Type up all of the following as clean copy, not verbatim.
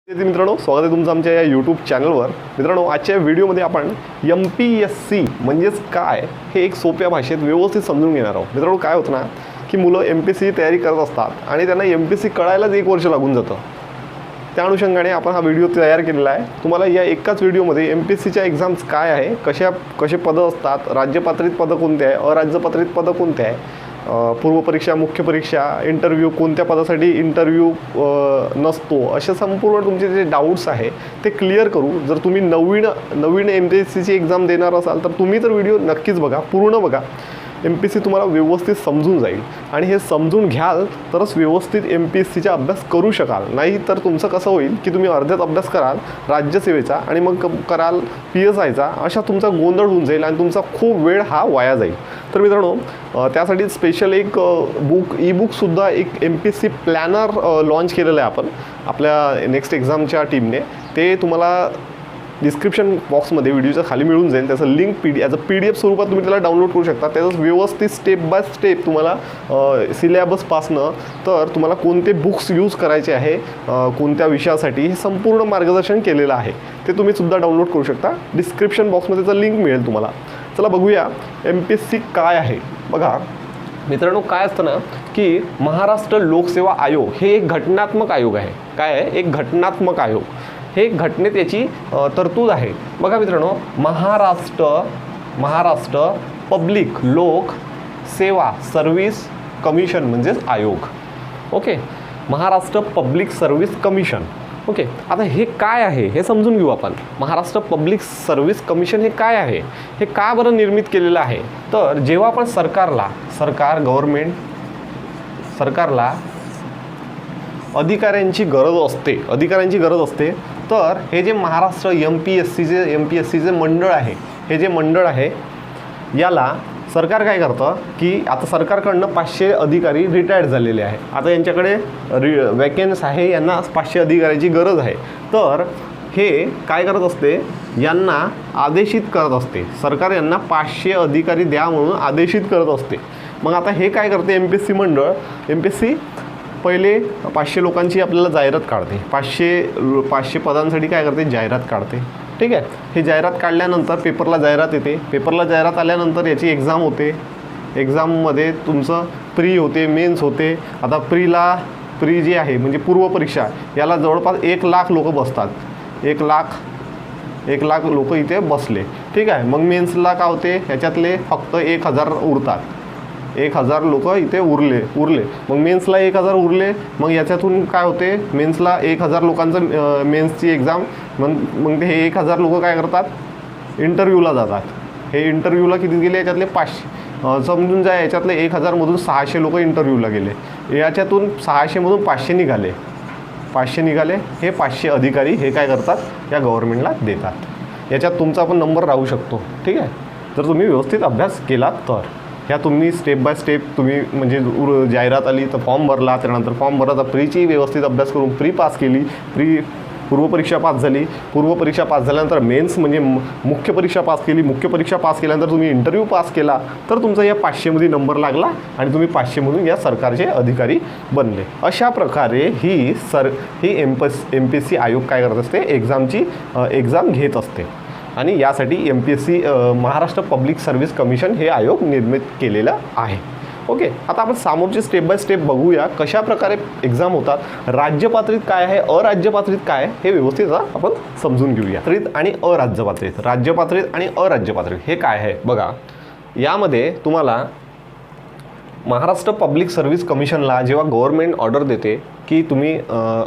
मित्रांनो, स्वागत आहे तुमचं आमच्या या यूट्यूब चॅनलवर. मित्रांनो, आजच्या व्हिडिओमध्ये आपण MPSC म्हणजेच काय हे एक सोप्या भाषेत व्यवस्थित समजून घेणार आहोत. मित्रांनो, काय होतं ना की मुलं MPSC तयारी करत असतात आणि त्यांना MPSC कळायलाच 1 वर्ष लागून जातं. त्या अनुषंगाने आपण हा व्हिडिओ तयार केलेला आहे. तुम्हाला या एकाच व्हिडिओमध्ये MPSCच्या एक्झाम्स काय आहे, कसे पदं असतात, राज्यपात्रित पदं कोणते आहे, अराज्यपात्रित पदं कोणते आहे, पूर्वपरीक्षा, मुख्य परीक्षा, इंटरव्ह्यू, कोणत्या पदासाठी इंटरव्ह्यू नसतो, असे संपूर्ण तुमचे जे डाऊट्स आहे ते क्लिअर करू. जर तुम्ही नवीन MPSCची एक्झाम देणार असाल तर तुम्ही तर व्हिडिओ नक्कीच बघा, पूर्ण बघा. MPSC तुम्हाला व्यवस्थित समजून जाईल आणि हे समजून घ्याल तरच व्यवस्थित MPSCचा अभ्यास करू शकाल. नाही तर तुमचं कसं होईल की तुम्ही अर्ध्यात अभ्यास कराल राज्यसेवेचा आणि मग कराल PSIचा, अशा तुमचा गोंधळ होऊन जाईल आणि तुमचा खूप वेळ हा वाया जाईल. तर मित्रांनो, त्यासाठी स्पेशल एक ई-बुकसुद्धा एक MPSC प्लॅनर लॉन्च केलेलं आहे आपण आपल्या नेक्स्ट एक्झामच्या टीमने. ते तुम्हाला डिस्क्रिप्शन बॉक्समध्ये व्हिडिओच्या खाली मिळून जाईल. त्याचं लिंक ॲज अ PDF स्वरूपात तुम्ही त्याला डाउनलोड करू शकता. त्याचं व्यवस्थित स्टेप बाय स्टेप तुम्हाला सिलेबसपासनं तर तुम्हाला कोणते बुक्स यूज करायचे आहे, कोणत्या विषयासाठी, हे संपूर्ण मार्गदर्शन केलेलं आहे. ते तुम्ही सुद्धा डाउनलोड करू शकता. डिस्क्रिप्शन बॉक्समध्ये त्याचं लिंक मिळेल तुम्हाला. चला बघूया MPSC काय आहे. बघा मित्रांनो, काय असतं ना की महाराष्ट्र लोकसेवा आयोग हे एक घटनात्मक आयोग आहे. काय आहे? एक घटनात्मक आयोग. हे घटनेत याची तरतूद आहे. बघा मित्रांनो, महाराष्ट्र पब्लिक लोक सेवा सर्व्हिस कमिशन म्हणजेच आयोग. Okay, Maharashtra public service commission. Okay, आता हे काय आहे हे समजून घेऊ आपण. महाराष्ट्र पब्लिक सर्व्हिस कमिशन हे काय आहे, हे का बरं निर्मित केलेलं आहे. तर जेव्हा आपण सरकारला अधिकाऱ्यांची गरज असते तर हे जे महाराष्ट्र MPSCचे मंडळ आहे, हे जे मंडळ आहे याला सरकार काय करतं की आता सरकारकडनं 500 अधिकारी रिटायर्ड झालेले आहे. आता यांच्याकडे वॅकन्स आहे, यांना 500 अधिकाऱ्याची गरज आहे. तर हे काय करत असते, यांना आदेशित करत असते. सरकार यांना 500 अधिकारी द्या म्हणून आदेशित करत असते. मग आता हे काय करते MPSC मंडळ, MPSC पहिले 500 लोकांची आपल्याला जाहिरात काढते. 500 पदांसाठी काय करते, जाहिरात काढते. ठीक आहे, हे जाहिरात काढल्यानंतर पेपरला जाहिरात येते. पेपरला जाहिरात आल्यानंतर याची एक्झाम होते. एक्झाममध्ये तुमचं प्री होते, मेन्स होते. आता प्री जी आहे म्हणजे पूर्वपरीक्षा, याला जवळपास 1 लाख लोक बसतात. 1 लाख लोक इथे बसले. ठीक आहे, मग मेन्सला काय होते, ह्याच्यातले फक्त 1000 उरतात. 1000 लोक इथे उरले. मग मेन्सला 1000 उरले. मग याच्यातून काय होते, मेन्सला 1000 लोकांचं मेन्सची एक्झाम. मग हे 1000 लोक काय करतात, इंटरव्ह्यूला जातात. हे इंटरव्ह्यूला किती गेले, याच्यातले 500 समजून जा. याच्यातले 1000मधून 600 लोक इंटरव्ह्यूला गेले. याच्यातून 600मधून 500 निघाले. हे 500 अधिकारी हे काय करतात, या गव्हर्नमेंटला देतात. याच्यात तुमचा पण नंबर राहू शकतो. ठीक आहे, जर तुम्ही व्यवस्थित अभ्यास केला तर. ह्या तुम्ही स्टेप बाय स्टेप तुम्ही म्हणजे जाहिरात आली तर फॉर्म भरला, त्यानंतर फॉर्म भरला तर प्रीची व्यवस्थित अभ्यास करून प्री पास केली, पूर्वपरीक्षा पास झाली, पूर्वपरीक्षा पास झाल्यानंतर मेन्स म्हणजे मुख्य परीक्षा पास केली, मुख्य परीक्षा पास केल्यानंतर तुम्ही इंटरव्ह्यू पास केला तर तुमचा या 500मध्ये नंबर लागला आणि तुम्ही 500मधून या सरकारचे अधिकारी बनले. अशा प्रकारे ही MPSC आयोग काय करत असते, एक्झाम घेत असते. आणि यासाठी MPSC Maharashtra public service commission हे आयोग निर्मित केलेलं आहे. ओके, आता आपण समोरचे स्टेप बाय स्टेप बघूया कशा प्रकारे एक्झाम होतात, राज्यपात्रित काय आहे, अराज्यपात्रित काय आहे, हे व्यवस्थित आपण समजून घेऊया. राज्यपात्रित आणि अराज्यपात्रित हे काय आहे बघा. यामध्ये तुम्हाला महाराष्ट्र पब्लिक सर्व्हिस कमिशनला जेव्हा गव्हर्नमेंट ऑर्डर देते की तुम्ही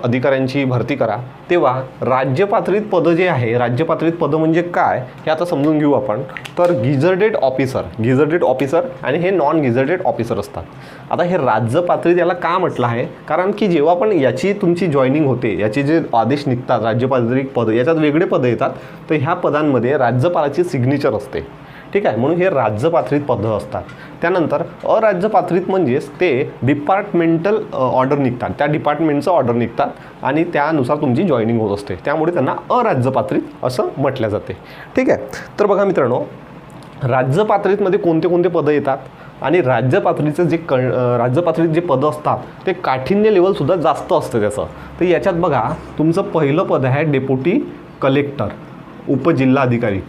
अधिकाऱ्यांची भरती करा, तेव्हा राज्यपात्रित पदं जे आहे, राज्यपात्रित पदं म्हणजे काय हे आता समजून घेऊ आपण. तर गिझटेड ऑफिसर आणि हे नॉन गिझटेड ऑफिसर असतात. आता हे राज्यपात्रित याला का म्हटलं आहे, कारण की जेव्हा पण याची तुमची जॉईनिंग होते, याचे जे आदेश निघतात राज्यपात्रित पद, याच्यात वेगळे पदं येतात. तर ह्या पदांमध्ये राज्यपालाची सिग्नेचर असते. ठीक आहे, म्हणून हे राज्यपात्रित पदं असतात. त्यानंतर अराज्यपात्रित म्हणजेच ते डिपार्टमेंटल ऑर्डर निघतात, त्या डिपार्टमेंटचं ऑर्डर निघतात आणि त्यानुसार तुमची जॉईनिंग होत असते. त्यामुळे त्यांना अराज्यपात्रित असं म्हटलं जाते. ठीक आहे, तर बघा मित्रांनो, राज्यपात्रितमध्ये कोणते पदं येतात, आणि राज्य पातळीचं जे राज्य पातळीत जे पदं असतात ते काठिण्य लेवलसुद्धा जास्त असतं त्याचं. तर याच्यात बघा तुमचं पहिलं पद आहे डेप्युटी कलेक्टर, उपजिल्हाधिकारी.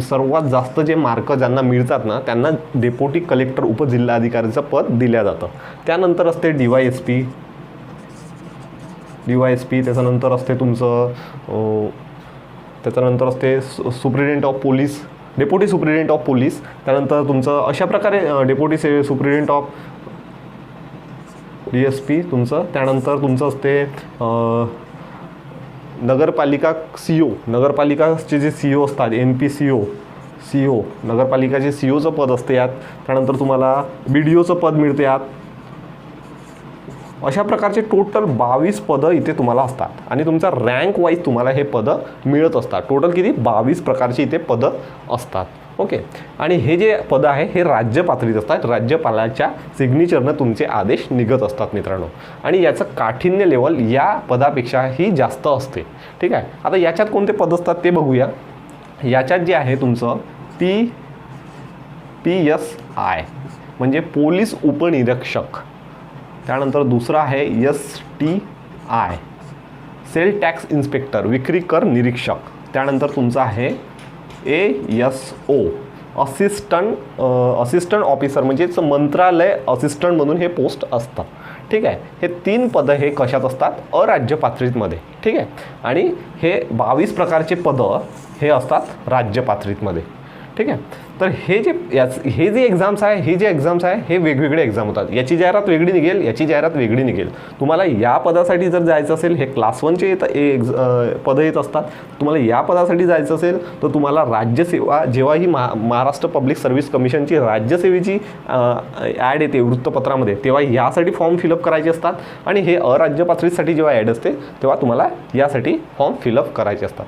सर्वात जास्त जे मार्क ज्यांना मिळतात ना त्यांना डेप्युटी कलेक्टर उपजिल्हाधिकारीचं पद दिलं जातं. त्यानंतर असते DYSP, त्याच्यानंतर असते तुमचं त्याच्यानंतर असते superintendent of police, deputy superintendent of police. त्यानंतर तुमचं अशा प्रकारे डेप्युटी सुप्रिटेंडेंट ऑफ DSP तुमचं. त्यानंतर तुमचं असते नगरपालिका CO, नगरपालिकाचे जे CO असतात NP CO, नगरपालिकाचे COचं पद असते यात. त्यानंतर तुम्हाला BDOचं पद मिळते यात. अशा प्रकारचे टोटल 22 पदं इथे तुम्हाला असतात आणि तुमचा रँक वाईज तुम्हाला हे पदं मिळत असतात. टोटल किती 22 प्रकारची इथे पदं असतात. ओके. आणि हे जे पदं आहे हे राज्य पातळीत असतात. राज्यपालाच्या सिग्नेचरनं तुमचे आदेश निघत असतात मित्रांनो. आणि याचं काठिण्य लेवल या पदापेक्षाही जास्त असते. ठीक आहे. आता याच्यात कोणते पद असतात ते बघूया. याच्यात जे आहे तुमचं PSI म्हणजे पोलीस उपनिरीक्षक. त्यानंतर दुसरा आहे STI सेल टॅक्स इन्स्पेक्टर, विक्री कर निरीक्षक. त्यानंतर तुमचं आहे ASO असिस्टंट ऑफिसर म्हणजेच मंत्रालय असिस्टंट म्हणून हे पोस्ट असतं. ठीक आहे. हे 3 पदं हे कशात असतात अराज्य पातळीमध्ये. ठीक आहे. आणि हे 22 प्रकारचे पदं हे असतात राज्य पातळीमध्ये. ठीक आहे. तर हे जे एक्झाम्स आहे हे वेगवेगळे एक्झाम होतात. याची जाहिरात वेगळी निघेल, याची जाहिरात वेगळी निघेल. तुम्हाला या पदासाठी जर जायचं असेल हे क्लास 1चे पदं येत असतात. तुम्हाला या पदासाठी जायचं असेल तर तुम्हाला राज्यसेवा जेव्हा ही महाराष्ट्र पब्लिक सर्व्हिस कमिशनची राज्यसेवेची ॲड येते वृत्तपत्रामध्ये तेव्हा यासाठी फॉर्म फिलअप करायचे असतात. आणि हे अराज्य पातळीसाठी जेव्हा ॲड असते तेव्हा तुम्हाला यासाठी फॉर्म फिलअप करायचे असतात.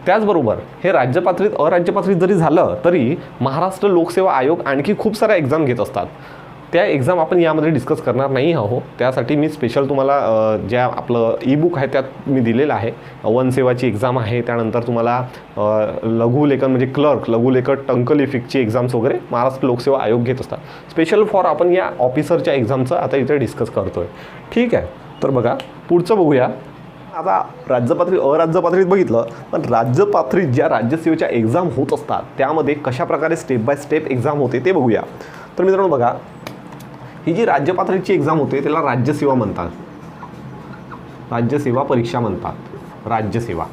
त्याचबरोबर हे राज्य पातळीत अराज्य पातळीत जरी झालं तरी महाराष्ट्र लोकसेवा आयोग आणखी खूप साऱ्या एक्झाम घेत असतात. त्या एक्झाम आपण यामध्ये डिस्कस करणार नाही आहो. त्यासाठी मी स्पेशल तुम्हाला ज्या आपलं ईबुक आहे त्यात मी दिलेलं आहे. वनसेवाची एक्झाम आहे. त्यानंतर तुम्हाला लघुलेखन म्हणजे क्लर्क, लघुलेखक, टंकलिपिकची एक्झाम्स वगैरे महाराष्ट्र लोकसेवा आयोग घेत असतात. स्पेशल फॉर आपण या ऑफिसरच्या एक्झामचं आता इथे डिस्कस करतो आहे. ठीक आहे. तर बघा पुढचं बघूया. आता राज्य पातळी अराज्य पातळीत बघितलं पण राज्य पातळीत ज्या राज्यसेवेच्या एक्झाम होत असतात त्यामध्ये कशा प्रकारे स्टेप बाय स्टेप एक्झाम होते ते बघूया. तर मित्रांनो बघा ही जी राज्य पातळीची एक्झाम होते त्याला राज्यसेवा म्हणतात. राज्यसेवा परीक्षा म्हणतात. राज्यसेवा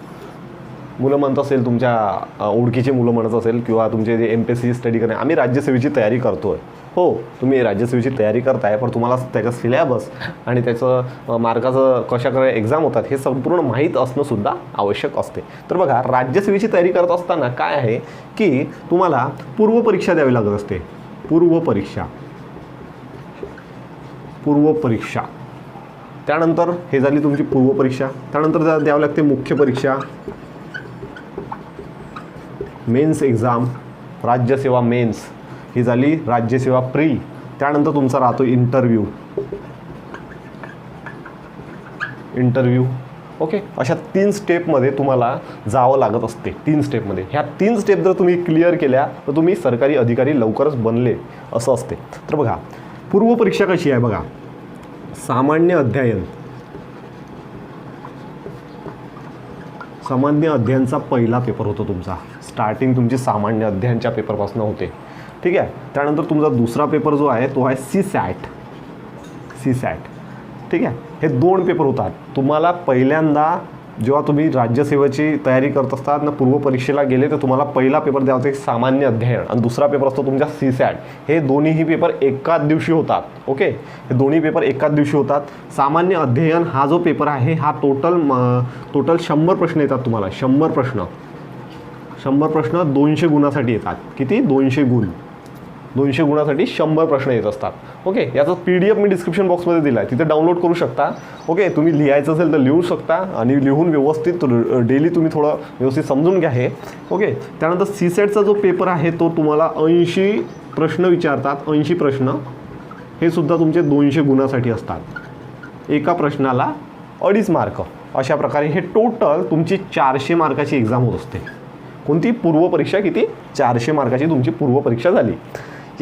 मुलं म्हणत असेल तुमच्या ओळखीचे मुलं म्हणत असेल किंवा तुमचे जे MPSC स्टडी करणे आम्ही राज्यसेवेची तयारी करतो आहे. हो तुम्ही राज्यसेवेची तयारी करताय पण तुम्हाला त्याचा सिलेबस आणि त्याचं मार्काचं कशाकडे एक्झाम होतात हे संपूर्ण माहीत असणंसुद्धा आवश्यक असते. तर बघा राज्यसेवेची तयारी करत असताना काय आहे की तुम्हाला पूर्वपरीक्षा द्यावी लागत असते. पूर्वपरीक्षा त्यानंतर हे झाली तुमची पूर्वपरीक्षा. त्यानंतर द्यावी लागते मुख्य परीक्षा, मेन्स एक्झाम, राज्यसेवा मेन्स ही झाली राज्यसेवा प्री. त्यानंतर तुमचा राहतो इंटरव्ह्यू. ओके. अशा 3 स्टेपमध्ये तुम्हाला जावं लागत असते. 3 स्टेपमध्ये ह्या 3 स्टेप जर तुम्ही क्लिअर केल्या तर तुम्ही सरकारी अधिकारी लवकरच बनले असं असते. तर बघा पूर्वपरीक्षा कशी आहे बघा. सामान्य अध्ययनचा पहिला पेपर होतो तुमचा. स्टार्टिंग तुमची सामान्य अध्ययनच्या पेपरपासून होते. ठीक आहे. त्यानंतर तुमचा दुसरा पेपर जो आहे तो आहे CSAT. ठीक आहे. हे 2 पेपर होतात. तुम्हाला पहिल्यांदा जेव्हा तुम्ही राज्यसेवेची तयारी करत असतात ना पूर्वपरीक्षेला गेले तर तुम्हाला पहिला पेपर द्यावा लागतो सामान्य अध्ययन आणि दुसरा पेपर असतो तुमचा CSAT. हे दोन्हीही पेपर एकाच दिवशी होतात. ओके. हे दोन्ही पेपर एकाच दिवशी होतात. सामान्य अध्ययन हा जो पेपर आहे हा टोटल 100 प्रश्न येतात तुम्हाला. 100 प्रश्न 200 गुणासाठी येतात. किती 200 गुण. 200 गुणासाठी 100 प्रश्न येत असतात. ओके. याचा PDF मी डिस्क्रिप्शन बॉक्समध्ये दिला आहे तिथे डाउनलोड करू शकता. ओके. तुम्ही लिहायचं असेल तर लिहू शकता आणि लिहून व्यवस्थित डेली तुम्ही थोडं व्यवस्थित समजून घ्या हे. ओके. त्यानंतर CSATचा जो पेपर आहे तो तुम्हाला 80 प्रश्न विचारतात. 80 प्रश्न हे सुद्धा तुमचे 200 गुणासाठी असतात. एका प्रश्नाला 2.5 मार्क. अशा प्रकारे हे टोटल तुमची 400 मार्काची एक्झाम होत असते. कोणती पूर्व परीक्षा, किती 400 मार्काची तुमची पूर्व परीक्षा झाली.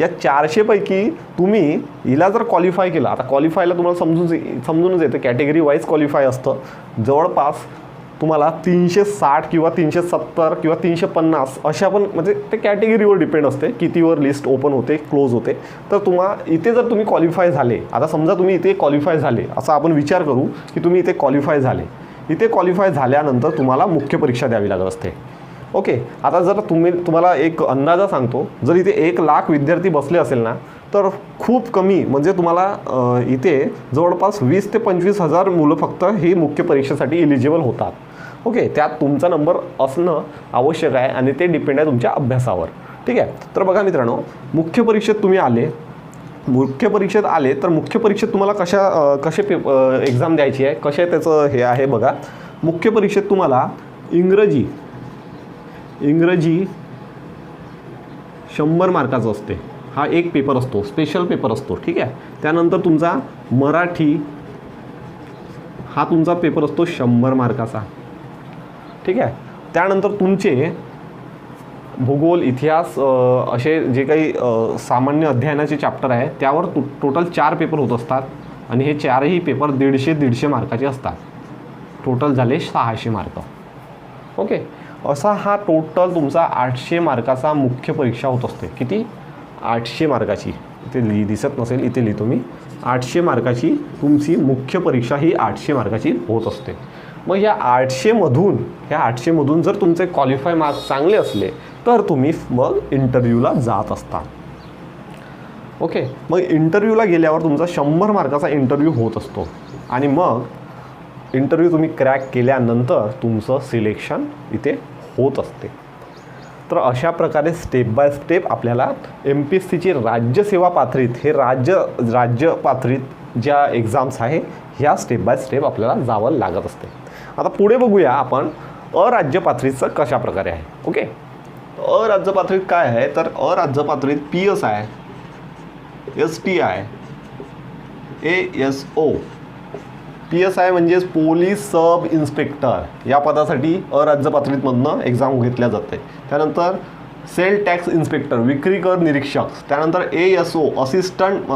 या 400 पैकी तुम्ही हिला जर क्वालिफाय केलं, आता क्वालिफायला तुम्हाला समजूनच येतं, कॅटेगरी वाईज क्वालिफाय असतं. जवळपास तुम्हाला 360 किंवा 370 किंवा 350 अशा पण, म्हणजे ते कॅटेगरीवर डिपेंड असते कितीवर लिस्ट ओपन होते क्लोज होते. तर इथे जर तुम्ही क्वालिफाय झाले, आता समजा तुम्ही इथे क्वालिफाय झाले, असा आपण विचार करू की तुम्ही इथे क्वालिफाय झाले. इथे क्वालिफाय झाल्यानंतर तुम्हाला मुख्य परीक्षा द्यावी लागत असते. ओके, आता जर तुम्हाला एक अंदाजा सांगतो, जर इथे 1,00,000 विद्यार्थी बसले असेल ना, तर खूप कमी, म्हणजे तुम्हाला इथे जवळपास 20 ते 25,000 मुलं फक्त ही मुख्य परीक्षेसाठी इलिजिबल होतात. ओके, त्यात तुमचा नंबर असणं आवश्यक आहे आणि ते डिपेंड आहे तुमच्या अभ्यासावर. ठीक आहे. तर बघा मित्रांनो, मुख्य परीक्षेत तुम्ही आले, तर मुख्य परीक्षेत तुम्हाला कसे एक्झाम द्यायची आहे, कसे त्याचं हे आहे बघा. मुख्य परीक्षेत तुम्हाला इंग्रजी 100 मार्काचा असते, हा एक पेपर असतो, स्पेशल पेपर असतो. ठीक आहे. त्यानंतर तुमचा मराठी हा तुमचा पेपर असतो 100 मार्काचा. ठीक आहे. त्यानंतर तुमचे भूगोल, इतिहास असे जे काही सामान्य अध्ययनाचे चॅप्टर आहे त्यावर टोटल 4 पेपर होत असतात आणि हे 4ही पेपर 150 मार्काचे असतात. टोटल झाले 600 मार्क. ओके, असा हा टोटल तुमचा 800 मार्काचा मुख्य परीक्षा होत असते. किती? 800 मार्काची. इथे दिसत नसेल, इथे लिहितो मी. 800 मार्काची तुमची मुख्य परीक्षा ही 800 मार्काची होत असते. मग या 800 मधून जर तुमचे क्वालिफाय मार्क्स चांगले असले तर तुम्ही मग इंटरव्ह्यूला जात असता. ओके, मग इंटरव्ह्यूला गेल्यावर तुमचा 100 मार्काचा इंटरव्ह्यू होत असतो आणि मग इंटरव्ह्यू तुम्ही क्रॅक केल्यानंतर तुमचं सिलेक्शन इथे होत असते. तर अशा प्रकारे स्टेप बाय स्टेप आपल्याला MPSCची राज्यसेवा पात्रता, हे राज्य पात्रता ज्या एक्झाम्स आहे ह्या स्टेप बाय स्टेप आपल्याला जावं लागत असते. आता पुढे बघूया आपण अराज्य पात्रतेचं कशा प्रकारे आहे. ओके, अराज्य पात्रता काय आहे, तर अराज्य पात्रता PSI, STI, ASO. PSI म्हणजेच पोलीस सब इन्स्पेक्टर या पदासाठी अराज्य पात्रतेमधनं एक्झाम घेतल्या जाते. त्यानंतर सेल टॅक्स इन्स्पेक्टर, विक्री कर निरीक्षक. त्यानंतर ASO असिस्टंट,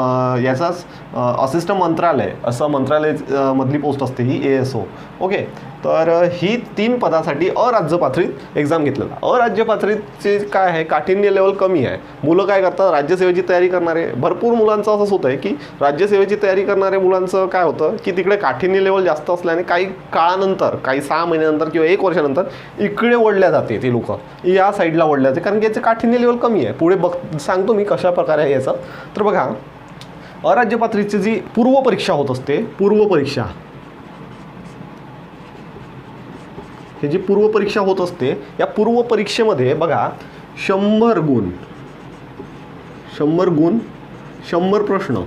याचाच असिस्टंट मंत्रालय, असं मंत्रालय मधली पोस्ट असते ही ASO. ओके, तर ही 3 पदासाठी अराज्य पात्रता एक्झाम घेतलं. अराज्य पात्रतेचे काय आहे, काठिण्य लेवल कमी आहे. मुलं काय करतात, राज्यसेवेची तयारी करणारे भरपूर मुलांचं असंच होतं आहे की राज्यसेवेची तयारी करणारे मुलांचं काय होतं की तिकडे काठिण्य लेवल जास्त असल्याने काही काळानंतर, काही 6 महिन्यानंतर किंवा 1 वर्षानंतर इकडे वळल्या जाते, ते लोक या साईडला वळल्या जाते, कारण की याचे काठिण्य लेवल कमी आहे. पुढे सांगतो मी कशा प्रकारे आहे याचं. तर बघा, अराज्य पात्रतेची जी पूर्व परीक्षा होत असते, पूर्व परीक्षा, हे जी पूर्व परीक्षा होत असते, या पूर्व परीक्षेमध्ये बघा 100 गुण, 100 प्रश्न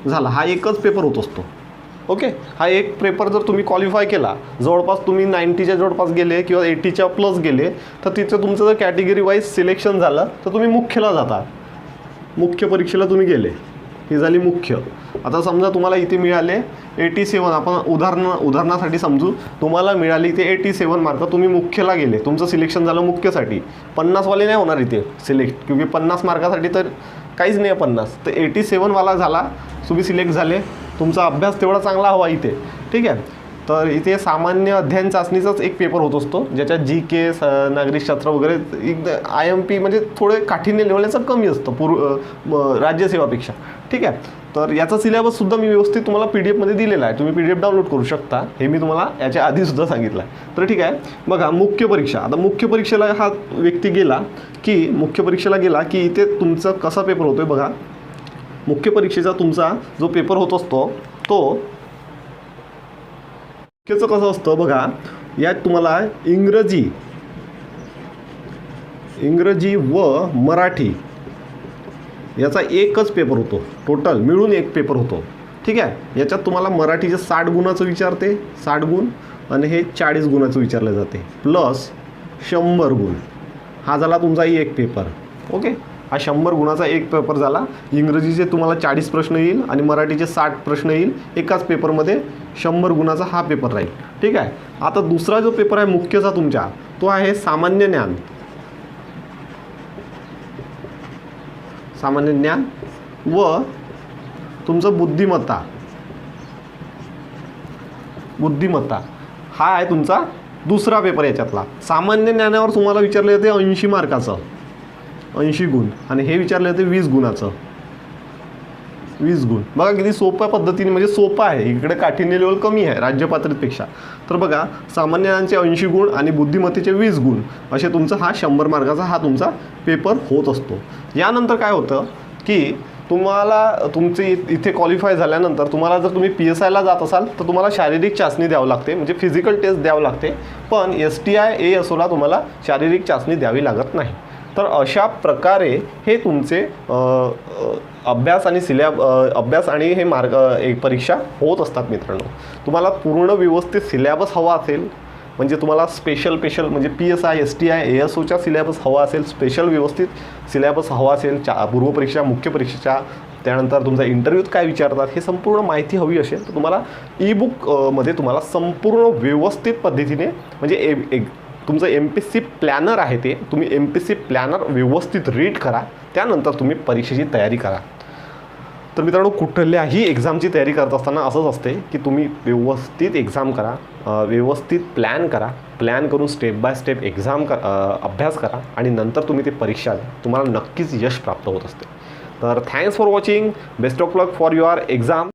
झाला. हा एकच पेपर होत असतो. ओके, हा एक पेपर जर तुम्ही क्वालिफाय केला, जवळपास तुम्ही 90च्या जवळपास गेले किंवा 80च्या प्लस गेले, तर तिथं तुमचं जर कॅटेगरी वाईज सिलेक्शन झालं तर तुम्ही मुख्यला जाता. मुख्य परीक्षेला तुम्ही गेले, ही झाली मुख्य. आता समजा तुम्हाला इथे मिळाले 87, आपण उदाहरणासाठी समजू, तुम्हाला मिळाली इथे 87 मार्क, तुम्ही मुख्यला गेले, तुमचं सिलेक्शन झालं मुख्यसाठी. 50 वाले नाही होणार इथे सिलेक्ट, क्योंकि 50 मार्कासाठी तर काहीच नाही आहे 50, तर 87 वाला झाला, तुम्ही सिलेक्ट झाले. तुमचा अभ्यास तेवढा चांगला हवा इथे. ठीक आहे. तर इथे सामान्य अध्ययन चाचणीचाच एक पेपर होत असतो, ज्याच्यात GK, नागरिकशास्त्र वगैरे IMP म्हणजे थोडे काठिण्य लेवलचं कमी असतं राज्यसेवापेक्षा. ठीक आहे. तर याचा सिलेबससुद्धा मी व्यवस्थित तुम्हाला PDF मध्ये दिलेला आहे, तुम्ही PDF डाउनलोड करू शकता, हे मी तुम्हाला याच्या आधीसुद्धा सांगितलं आहे. तर ठीक आहे. बघा, मुख्य परीक्षा. आता मुख्य परीक्षेला हा व्यक्ती गेला की इथे तुमचा कसा पेपर होतोय बघा. मुख्य परीक्षेचा तुमचा जो पेपर होत असतो तो मुख्यचं कसं असतं बघा, यात तुम्हाला इंग्रजी व मराठी याचा एकच पेपर होतो, टोटल मिळून एक पेपर होतो. ठीक आहे. याच्यात तुम्हाला मराठीचे 60 गुणाचं विचारते, 60 गुण, आणि हे 40 गुणाचं विचारलं जाते, प्लस 100 गुण. हा झाला तुमचा एक पेपर. ओके, हा 100 गुणाचा एक पेपर झाला. इंग्रजीचे तुम्हाला 40 प्रश्न येईल आणि मराठीचे 60 प्रश्न येईल. एकाच पेपरमध्ये 100 गुणाचा हा पेपर राहील. ठीक आहे. आता दुसरा जो पेपर आहे मुख्यचा तुमचा, तो आहे सामान्य ज्ञान. सामान्य ज्ञान व तुमचं बुद्धिमत्ता. बुद्धिमत्ता हा आहे तुमचा दुसरा पेपर याच्यातला. सामान्य ज्ञानावर तुम्हाला विचारले जाते 80 मार्काचं, 80 गुण, आणि हे विचारले जाते 20 गुणाचं, 20 गुण. बघा किती सोप्या पद्धतीने, म्हणजे सोपं आहे, इकडे काठिण्य लेवल कमी आहे राज्य पातळीपेक्षा. तर बघा सामान्य ज्ञानाचे 80 गुण आणि बुद्धिमत्तेचे 20 गुण असे तुमचा हा 100 मार्काचा हा तुमचा पेपर होत असतो. यानंतर काय होतं की तुम्हाला तुमचे इथे क्वालिफाय झाल्यानंतर तुम्हाला जर तुम्ही PSIला जात असाल तर तुम्हाला शारीरिक चाचणी द्यावी लागते, म्हणजे फिजिकल टेस्ट द्यावं लागते. पण STI ASOला तुम्हाला शारीरिक चाचणी द्यावी लागत नाही. तर अशा प्रकारे हे तुमचे अभ्यास आणि हे मार्ग एक परीक्षा होत असतात मित्रांनो. तुम्हाला पूर्ण व्यवस्थित सिलेबस हवा असेल, म्हणजे तुम्हाला स्पेशल म्हणजे PSI STI ASOच्या सिलेबस हवा असेल, स्पेशल व्यवस्थित सिलेबस हवा असेल, पूर्वपरीक्षा मुख्य परीक्षेच्या, त्यानंतर तुमचा इंटरव्ह्यूत काय विचारतात हे संपूर्ण माहिती हवी असेल तर तुम्हाला ईबुकमध्ये तुम्हाला संपूर्ण व्यवस्थित पद्धतीने, म्हणजे तुमचं MPSC प्लॅनर आहे ते, तुम्ही MPSC प्लॅनर व्यवस्थित रीड करा, त्यानंतर तुम्ही परीक्षेची तयारी करा. तर मित्रांनो, कुठल्याही एक्झामची तयारी करत असताना असंच असते की तुम्ही व्यवस्थित एक्झाम करा, व्यवस्थित प्लॅन करा, प्लॅन करून स्टेप बाय स्टेप अभ्यास करा आणि नंतर तुम्ही ते परीक्षा द्या. तुम्हाला नक्कीच यश प्राप्त होत असते. तर thanks for watching. Best of luck for your exam.